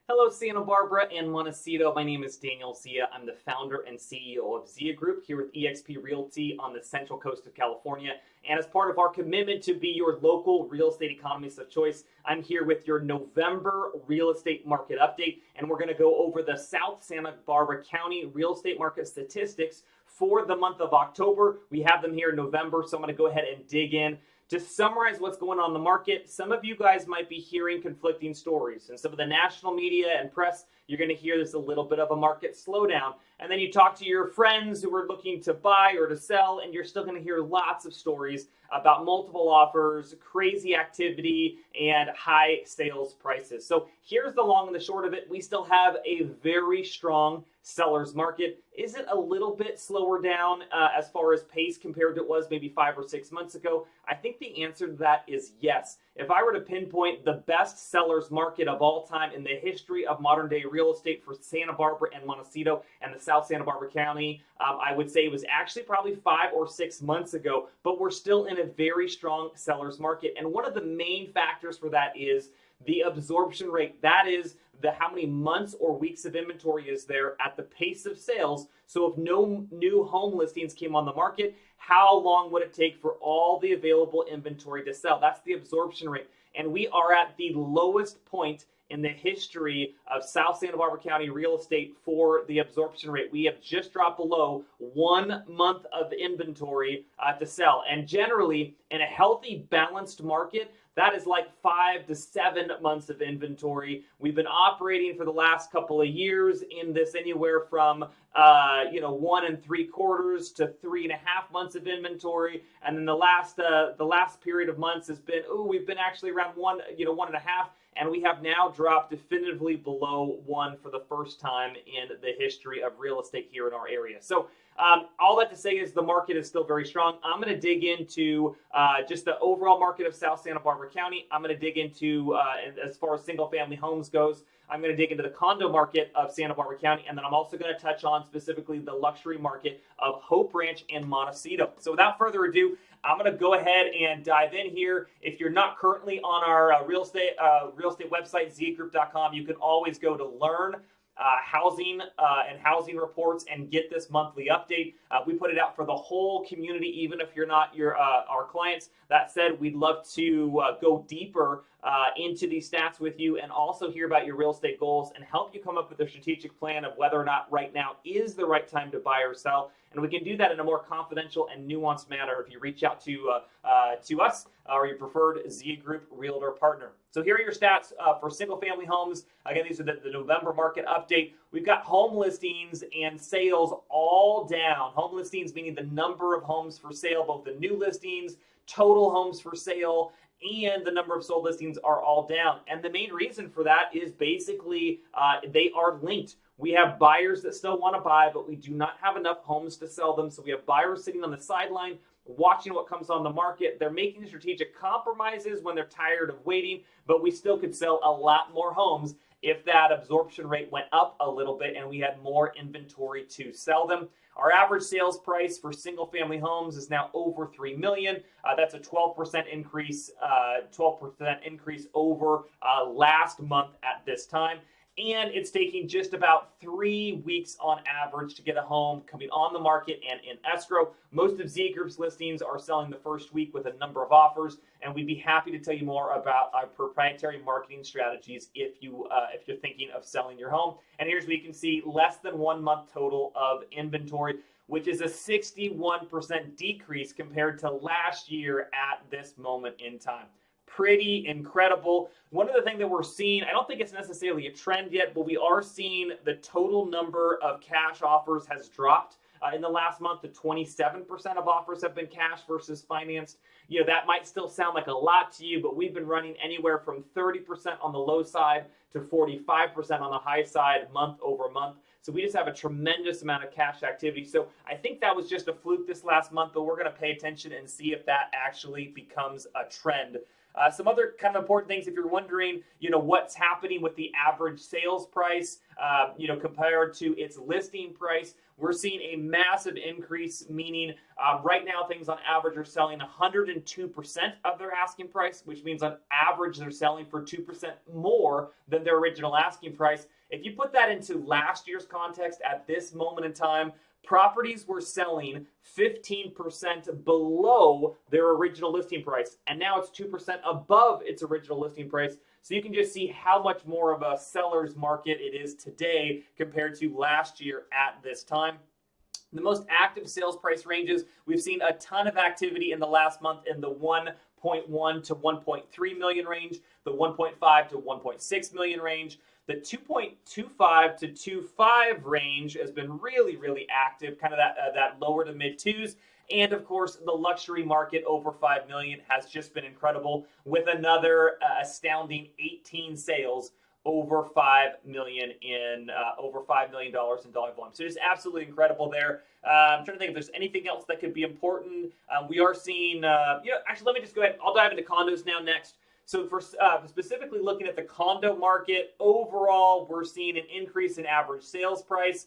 Hello, Santa Barbara and Montecito. My name is Daniel Zia. I'm the founder and CEO of Zia Group here with eXp Realty on the Central Coast of California. And as part of our commitment to be your local real estate economist of choice, I'm here with your November real estate market update. And we're going to go over the South Santa Barbara County real estate market statistics for the month of October. We have them here in November, so I'm going to go ahead and dig in. To summarize what's going on in the market, some of you guys might be hearing conflicting stories. And some of the national media and press, you're going to hear there's a little bit of a market slowdown. And then you talk to your friends who are looking to buy or to sell, and you're still going to hear lots of stories about multiple offers, crazy activity, and high sales prices. So here's the long and the short of it. We still have a very strong seller's market. Is it a little bit slower down as far as pace compared to it was maybe 5 or 6 months ago? I think the answer to that is yes. If I were to pinpoint the best seller's market of all time in the history of modern day real estate for Santa Barbara and Montecito and the South Santa Barbara County, I would say it was actually probably 5 or 6 months ago, but we're still in a very strong seller's market. And one of the main factors for that is the absorption rate. That is how many months or weeks of inventory is there at the pace of sales. So if no new home listings came on the market, how long would it take for all the available inventory to sell? That's the absorption rate. And we are at the lowest point in the history of South Santa Barbara County real estate for the absorption rate. We have just dropped below 1 month of inventory to sell. And generally, in a healthy, balanced market, that is like 5 to 7 months of inventory. We've been operating for the last couple of years in this anywhere from 1 3/4 to 3.5 months of inventory, and then the last period of months has been we've been actually around 1.5, and we have now dropped definitively below 1 for the first time in the history of real estate here in our area. So all that to say is the market is still very strong. I'm going to dig into just the overall market of South Santa Barbara County. I'm going to dig into, as far as single family homes goes, I'm going to dig into the condo market of Santa Barbara County, and then I'm also going to touch on specifically the luxury market of Hope Ranch and Montecito. So without further ado, I'm going to go ahead and dive in here. If you're not currently on our real estate website, zgroup.com, you can always go to learn housing and housing reports and get this monthly update. We put it out for the whole community, even if you're not our clients. That said, we'd love to go deeper into these stats with you and also hear about your real estate goals and help you come up with a strategic plan of whether or not right now is the right time to buy or sell. And we can do that in a more confidential and nuanced manner if you reach out to us or your preferred Zia Group Realtor partner. So here are your stats for single-family homes. Again, these are the November market update. We've got home listings and sales all down. Home listings meaning the number of homes for sale, both the new listings, total homes for sale, and the number of sold listings are all down. And the main reason for that is basically they are linked. We have buyers that still want to buy, but we do not have enough homes to sell them. So we have buyers sitting on the sideline watching what comes on the market. They're making strategic compromises when they're tired of waiting, but we still could sell a lot more homes if that absorption rate went up a little bit and we had more inventory to sell them. Our average sales price for single family homes is now over $3 million. That's a 12% increase, over last month at this time. And it's taking just about 3 weeks on average to get a home coming on the market and in escrow. Most of Zia Group's listings are selling the first week with a number of offers, and we'd be happy to tell you more about our proprietary marketing strategies if you're thinking of selling your home. And here's where you can see less than 1 month total of inventory, which is a 61% decrease compared to last year at this moment in time. Pretty incredible. One of the things that we're seeing, I don't think it's necessarily a trend yet, but we are seeing the total number of cash offers has dropped in the last month to 27% of offers have been cash versus financed. That might still sound like a lot to you, but we've been running anywhere from 30% on the low side to 45% on the high side month over month. So we just have a tremendous amount of cash activity. So I think that was just a fluke this last month, but we're going to pay attention and see if that actually becomes a trend. Some other kind of important things, if you're wondering, what's happening with the average sales price, compared to its listing price, we're seeing a massive increase, meaning right now things on average are selling 102% of their asking price, which means on average they're selling for 2% more than their original asking price. If you put that into last year's context, at this moment in time, properties were selling 15% below their original listing price, and now it's 2% above its original listing price. So you can just see how much more of a seller's market it is today compared to last year at this time. The most active sales price ranges, we've seen a ton of activity in the last month in the 1.1 to 1.3 million range, the 1.5 to 1.6 million range. The 2.25 to 2.5 range has been really, really active, kind of that lower to mid twos. And of course, the luxury market over 5 million has just been incredible, with another astounding 18 sales over $5 million in $5 million in dollar volume. So just absolutely incredible there. I'm trying to think if there's anything else that could be important. We are seeing, actually, let me just go ahead. I'll dive into condos now next. So for specifically looking at the condo market, overall, we're seeing an increase in average sales price,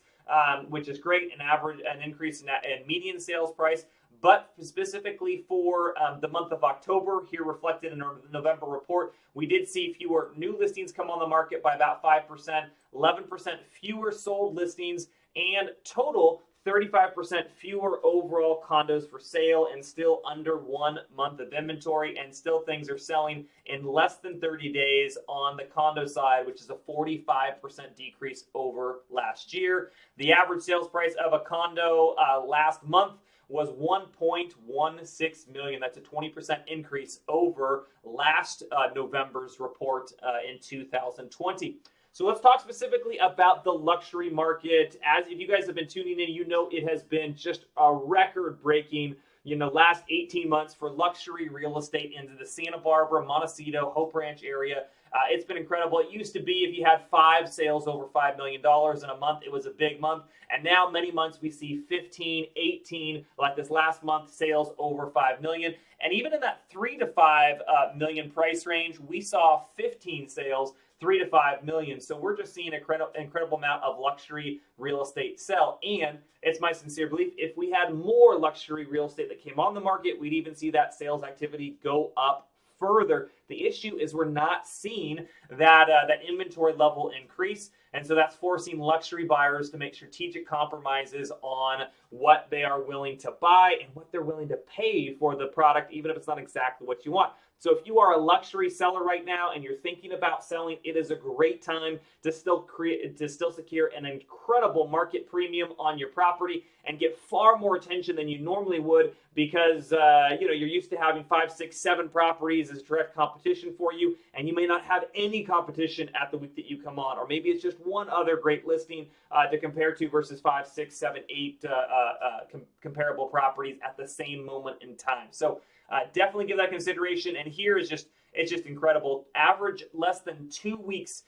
which is great, an increase in median sales price. But specifically for the month of October, here reflected in our November report, we did see fewer new listings come on the market by about 5%, 11% fewer sold listings, and total 35% fewer overall condos for sale, and still under 1 month of inventory, and still things are selling in less than 30 days on the condo side, which is a 45% decrease over last year. The average sales price of a condo last month was $1.16 million. That's a 20% increase over last November's report in 2020. So let's talk specifically about the luxury market. As if you guys have been tuning in, you know it has been just a record-breaking, last 18 months for luxury real estate into the Santa Barbara, Montecito, Hope Ranch area. It's been incredible. It used to be if you had 5 sales over $5 million in a month, it was a big month. And now many months we see 15, 18, like this last month, sales over $5 million. And even in that 3 to 5 million price range, we saw 15 sales, 3 to 5 million. So we're just seeing an incredible amount of luxury real estate sell. And it's my sincere belief, if we had more luxury real estate that came on the market, we'd even see that sales activity go up further. The issue is we're not seeing that inventory level increase, and so that's forcing luxury buyers to make strategic compromises on what they are willing to buy and what they're willing to pay for the product, even if it's not exactly what you want. So if you are a luxury seller right now and you're thinking about selling, it is a great time to still secure an incredible market premium on your property and get far more attention than you normally would, because you're used to having 5, 6, 7 properties as direct competition for you, and you may not have any competition at the week that you come on, or maybe it's just one other great listing to compare to versus 5, 6, 7, 8 comparable properties at the same moment in time. So definitely give that consideration. And here is it's just incredible. Average less than 2 weeks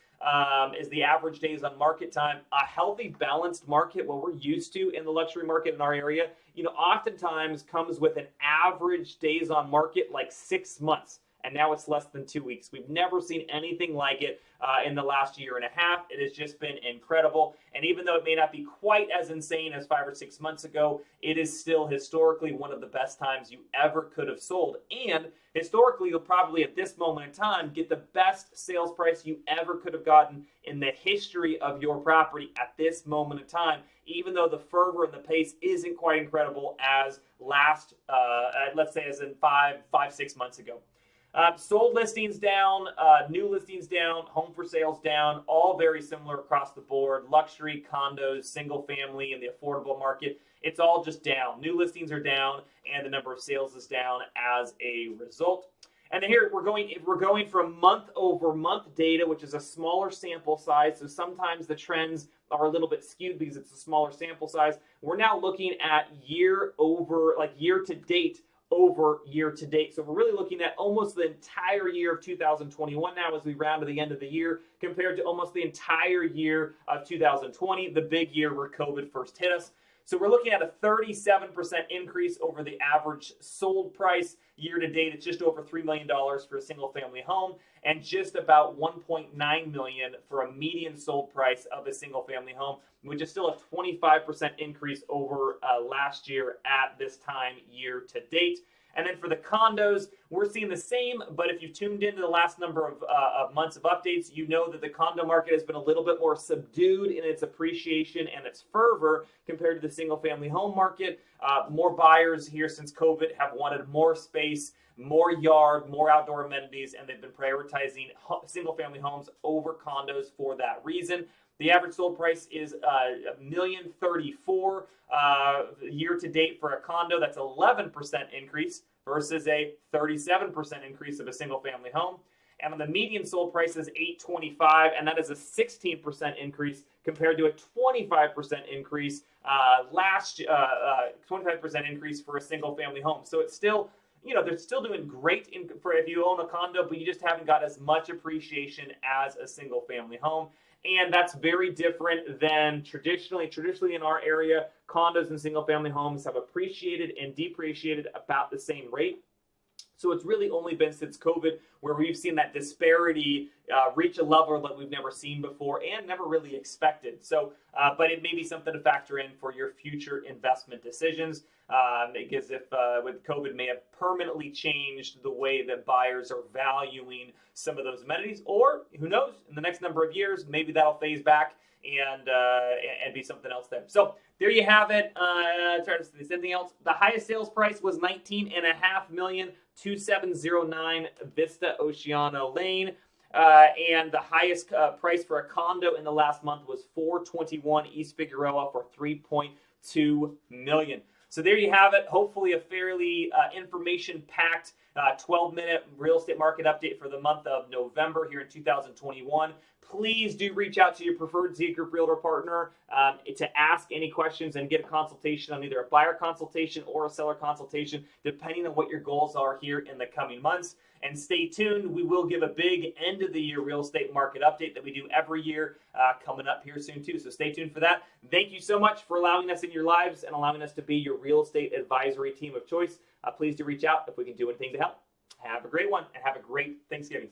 is the average days on market time. A healthy, balanced market, what we're used to in the luxury market in our area, oftentimes comes with an average days on market like 6 months. And now it's less than 2 weeks. We've never seen anything like it in the last year and a half. It has just been incredible. And even though it may not be quite as insane as 5 or 6 months ago, it is still historically one of the best times you ever could have sold. And historically, you'll probably at this moment in time get the best sales price you ever could have gotten in the history of your property at this moment in time, even though the fervor and the pace isn't quite incredible as last, let's say as in 5, 6 months ago. Sold listings down, new listings down, home for sales down, all very similar across the board. Luxury, condos, single family, and the affordable market, it's all just down. New listings are down, and the number of sales is down as a result. And then here we're going from month over month data, which is a smaller sample size. So sometimes the trends are a little bit skewed because it's a smaller sample size. We're now looking at year to date over year to date. So we're really looking at almost the entire year of 2021 now as we round to the end of the year, compared to almost the entire year of 2020, the big year where COVID first hit us. So we're looking at a 37% increase over the average sold price. Year to date, it's just over $3 million for a single family home and just about $1.9 million for a median sold price of a single family home, which is still a 25% increase over last year at this time year to date. And then for the condos, we're seeing the same, but if you've tuned into the last number of months of updates, you know that the condo market has been a little bit more subdued in its appreciation and its fervor compared to the single-family home market. More buyers here since COVID have wanted more space, more yard, more outdoor amenities, and they've been prioritizing single-family homes over condos for that reason. The average sold price is $1,034,000 year to date for a condo. That's 11% increase versus a 37% increase of a single family home. And on the median sold price is $825,000, and that is a 16% increase compared to a 25% increase 25% increase for a single family home. So it's still, they're still doing great for if you own a condo, but you just haven't got as much appreciation as a single family home. And that's very different than traditionally in our area, condos and single family homes have appreciated and depreciated about the same rate. So it's really only been since COVID where we've seen that disparity reach a level that we've never seen before and never really expected. So, but it may be something to factor in for your future investment decisions. Because if with COVID may have permanently changed the way that buyers are valuing some of those amenities, or who knows, in the next number of years, maybe that'll phase back and be something else there. So there you have it. Sorry, is anything else? The highest sales price was $19.5 million, 2709 Vista Oceano Lane. And the highest price for a condo in the last month was $421 East Figueroa for $3.2 million. So there you have it. Hopefully a fairly information-packed 12-minute real estate market update for the month of November here in 2021. Please do reach out to your preferred Z Group Realtor partner to ask any questions and get a consultation on either a buyer consultation or a seller consultation, depending on what your goals are here in the coming months. And stay tuned. We will give a big end-of-the-year real estate market update that we do every year coming up here soon, too. So stay tuned for that. Thank you so much for allowing us in your lives and allowing us to be your real estate advisory team of choice. Please do reach out if we can do anything to help. Have a great one and have a great Thanksgiving.